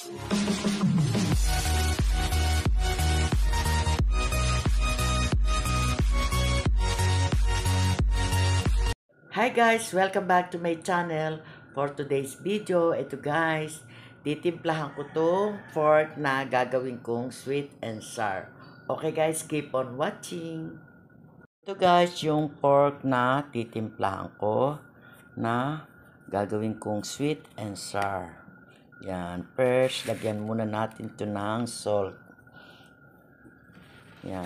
Hi guys! Welcome back to my channel. For today's video, ito guys, titimplahan ko tong pork na gagawin kong sweet and sour. Okay guys, keep on watching. Ito guys, yung pork na titimplahan ko na gagawin kong sweet and sour. Yan, first, lagyan muna natin ito ng salt. Yan.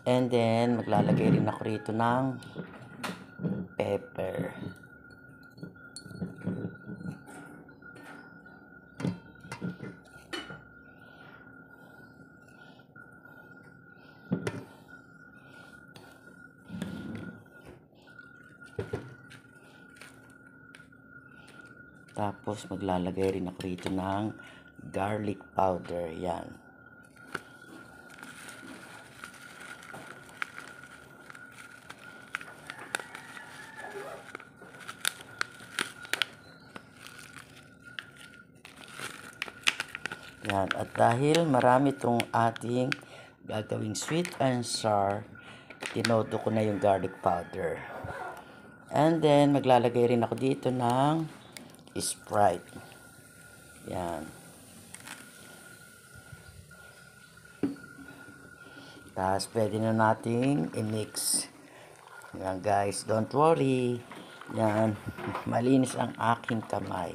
And then, maglalagay rin ako rito ng pepper. Tapos, maglalagay rin ako rito ng garlic powder. Yan. Yan. At dahil marami itong ating gagawing sweet and sour, tinodo ko na yung garlic powder. And then, maglalagay rin ako dito ng Sprite. Yan. Tapos, pwede na nating i-mix. Yan guys, don't worry. Yan. Malinis ang aking kamay.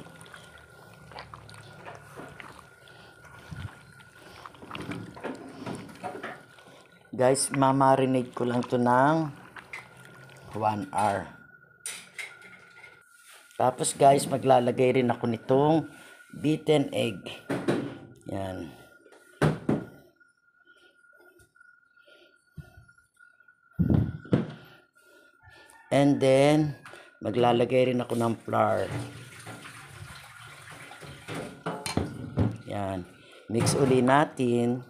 Guys, mamarinate ko lang to ng 1 hour. Tapos guys, maglalagay rin ako nitong beaten egg. Yan. And then, maglalagay rin ako ng flour. Yan. Mix uli natin.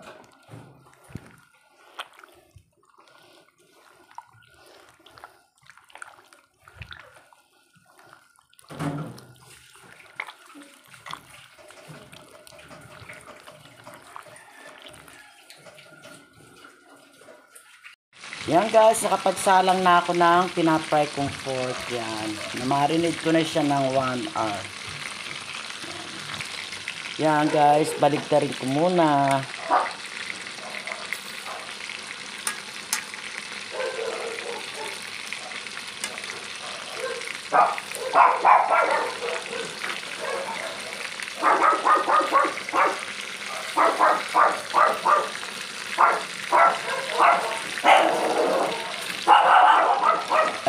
Yan guys, nakapagsalang na ako ng pinapry kong pork. Yan. Namarinate ko na siya ng 1 hour. Yan guys, baligtarin ko muna.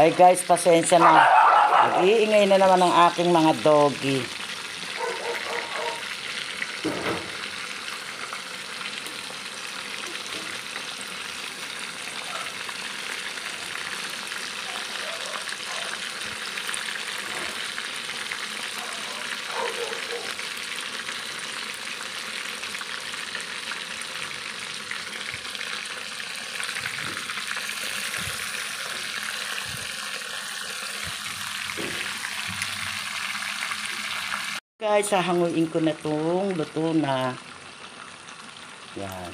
Ay guys, pasensya na. Nag-iingay na naman ang aking mga doggy. Guys, hahanguin ko na itong luto na. Yan.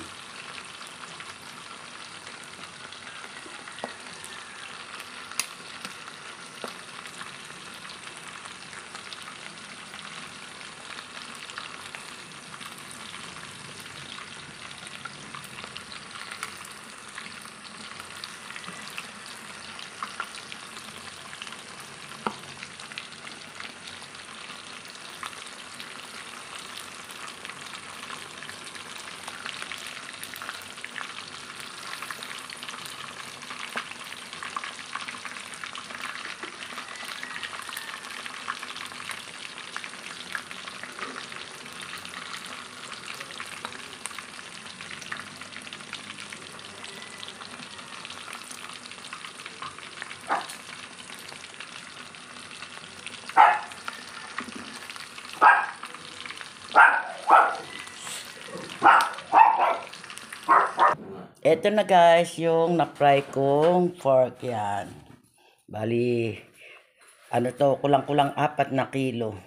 Eto na guys, yung na-fry kong pork yan. Bali, ano to, kulang-kulang 4 na kilo.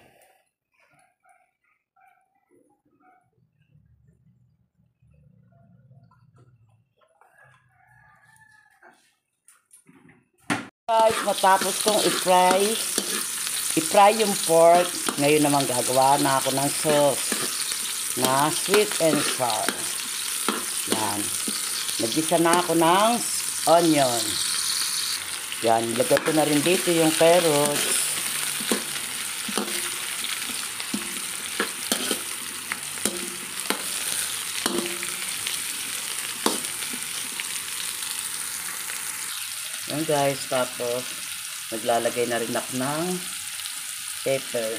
Guys, matapos kong i-fry yung pork, ngayon naman gagawa na ako ng sauce na sweet and sour. Yan. Nagisa na ako ng onion. Yan, ilagay ko na rin dito yung carrots. Yan guys, tapos naglalagay na rin ako ng pepper.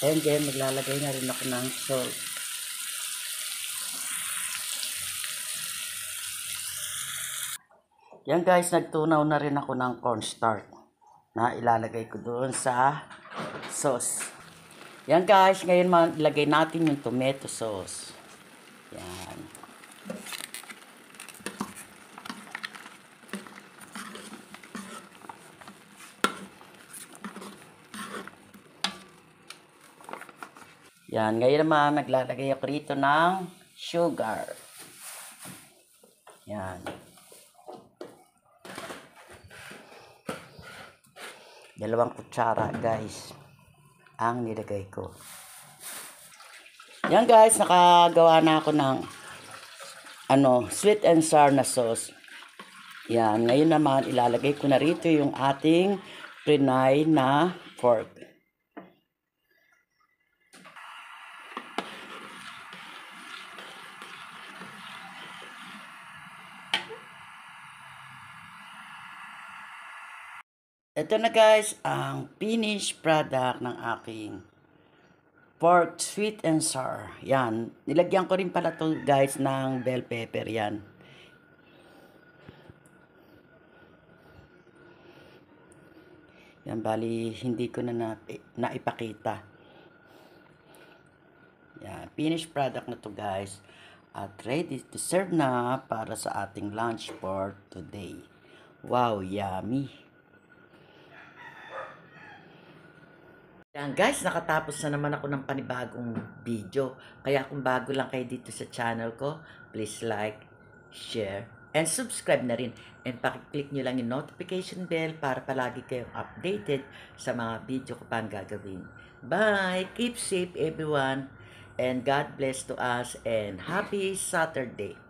And then maglalagay na rin ako ng salt. Yan guys, nagtunaw na rin ako ng cornstarch na ilalagay ko doon sa sauce. Yan guys, ngayon ilagay natin yung tomato sauce. Yan. Yan, ngayon naman naglalagay ako rito ng sugar. Yan. Dalawang kutsara guys ang nilagay ko. Yan guys, nakagawa na ako ng sweet and sour na sauce. Yan, ngayon naman ilalagay ko na rito yung ating prinay na pork. Ito na guys, ang finished product ng aking pork sweet and sour. Yan, nilagyan ko rin pala to guys ng bell pepper yan. Yan, bali hindi ko na naipakita. Yan, finished product na to guys. At ready to serve na para sa ating lunch for today. Wow, yummy! Yan guys, nakatapos na naman ako ng panibagong video. Kaya kung bago lang kayo dito sa channel ko, please like, share, and subscribe na rin. And pakiclick nyo lang yung notification bell para palagi kayong updated sa mga video ko pang gagawin. Bye! Keep safe everyone. And God bless to us and happy Saturday.